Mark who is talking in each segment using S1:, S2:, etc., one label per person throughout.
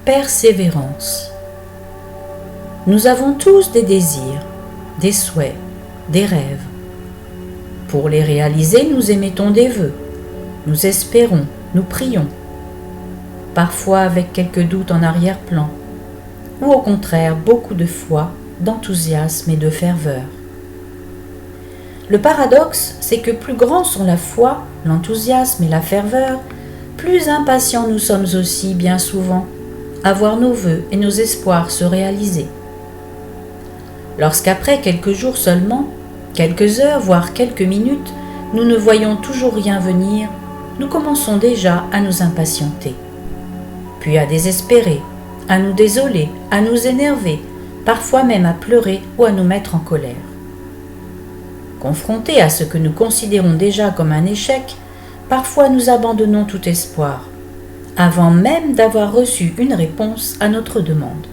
S1: Persévérance. Nous avons tous des désirs, des souhaits, des rêves. Pour les réaliser, nous émettons des vœux, nous espérons, nous prions, parfois avec quelques doutes en arrière-plan, ou au contraire beaucoup de foi, d'enthousiasme et de ferveur. Le paradoxe, c'est que plus grands sont la foi, l'enthousiasme et la ferveur, plus impatients nous sommes aussi bien souvent à voir nos vœux et nos espoirs se réaliser. Lorsqu'après quelques jours seulement, quelques heures, voire quelques minutes, nous ne voyons toujours rien venir, nous commençons déjà à nous impatienter, puis à désespérer, à nous désoler, à nous énerver, parfois même à pleurer ou à nous mettre en colère. Confrontés à ce que nous considérons déjà comme un échec, parfois nous abandonnons tout espoir, avant même d'avoir reçu une réponse à notre demande.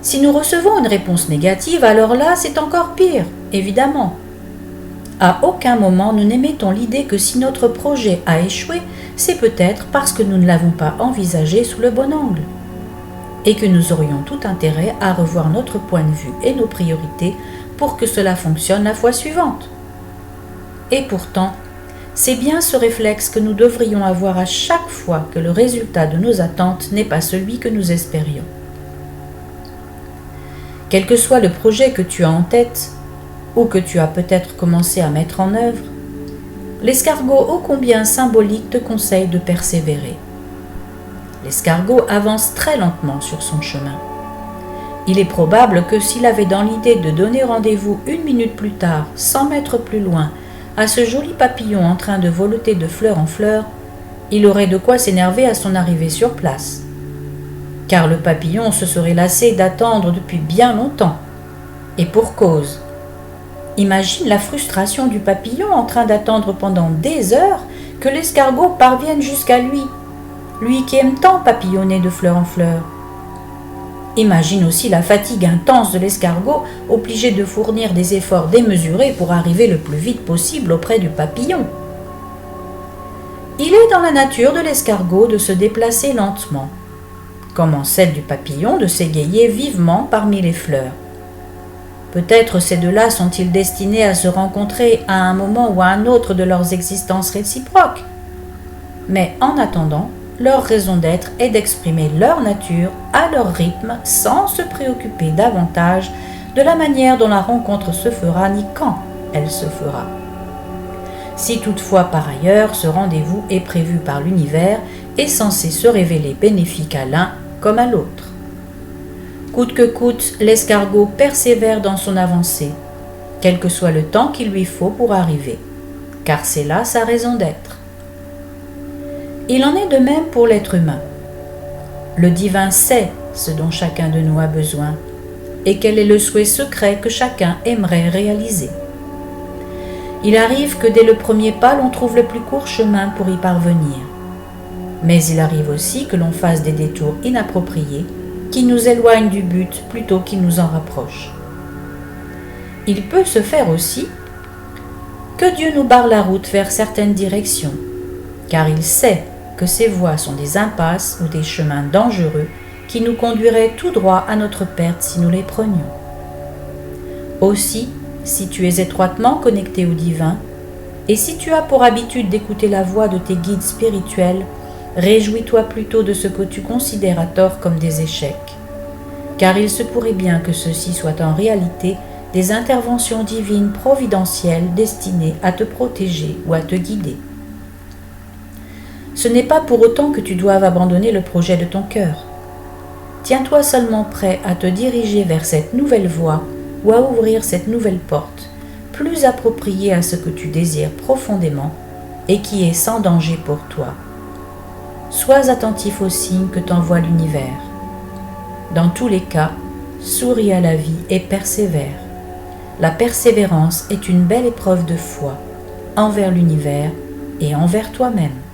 S1: Si nous recevons une réponse négative, alors là, c'est encore pire, évidemment. À aucun moment nous n'émettons l'idée que si notre projet a échoué, c'est peut-être parce que nous ne l'avons pas envisagé sous le bon angle, et que nous aurions tout intérêt à revoir notre point de vue et nos priorités pour que cela fonctionne la fois suivante. Et pourtant, c'est bien ce réflexe que nous devrions avoir à chaque fois que le résultat de nos attentes n'est pas celui que nous espérions. Quel que soit le projet que tu as en tête, ou que tu as peut-être commencé à mettre en œuvre, l'escargot ô combien symbolique te conseille de persévérer. L'escargot avance très lentement sur son chemin. Il est probable que s'il avait dans l'idée de donner rendez-vous 1 minute plus tard, 100 mètres plus loin, à ce joli papillon en train de voleter de fleur en fleur, il aurait de quoi s'énerver à son arrivée sur place. Car le papillon se serait lassé d'attendre depuis bien longtemps. Et pour cause. Imagine la frustration du papillon en train d'attendre pendant des heures que l'escargot parvienne jusqu'à lui, lui qui aime tant papillonner de fleur en fleur. Imagine aussi la fatigue intense de l'escargot, obligé de fournir des efforts démesurés pour arriver le plus vite possible auprès du papillon. Il est dans la nature de l'escargot de se déplacer lentement, comme en celle du papillon de s'égayer vivement parmi les fleurs. Peut-être ces deux-là sont-ils destinés à se rencontrer à un moment ou à un autre de leurs existences réciproques. Mais en attendant, leur raison d'être est d'exprimer leur nature à leur rythme sans se préoccuper davantage de la manière dont la rencontre se fera ni quand elle se fera. Si toutefois par ailleurs ce rendez-vous est prévu par l'univers et censé se révéler bénéfique à l'un comme à l'autre. Coûte que coûte, l'escargot persévère dans son avancée, quel que soit le temps qu'il lui faut pour arriver, car c'est là sa raison d'être. Il en est de même pour l'être humain. Le divin sait ce dont chacun de nous a besoin et quel est le souhait secret que chacun aimerait réaliser. Il arrive que dès le premier pas, l'on trouve le plus court chemin pour y parvenir. Mais il arrive aussi que l'on fasse des détours inappropriés qui nous éloignent du but plutôt qu'ils nous en rapprochent. Il peut se faire aussi que Dieu nous barre la route vers certaines directions, car il sait que ces voies sont des impasses ou des chemins dangereux qui nous conduiraient tout droit à notre perte si nous les prenions. Aussi, si tu es étroitement connecté au divin, et si tu as pour habitude d'écouter la voix de tes guides spirituels, réjouis-toi plutôt de ce que tu considères à tort comme des échecs, car il se pourrait bien que ceci soit en réalité des interventions divines providentielles destinées à te protéger ou à te guider. Ce n'est pas pour autant que tu doives abandonner le projet de ton cœur. Tiens-toi seulement prêt à te diriger vers cette nouvelle voie ou à ouvrir cette nouvelle porte, plus appropriée à ce que tu désires profondément et qui est sans danger pour toi. Sois attentif aux signes que t'envoie l'univers. Dans tous les cas, souris à la vie et persévère. La persévérance est une belle épreuve de foi envers l'univers et envers toi-même.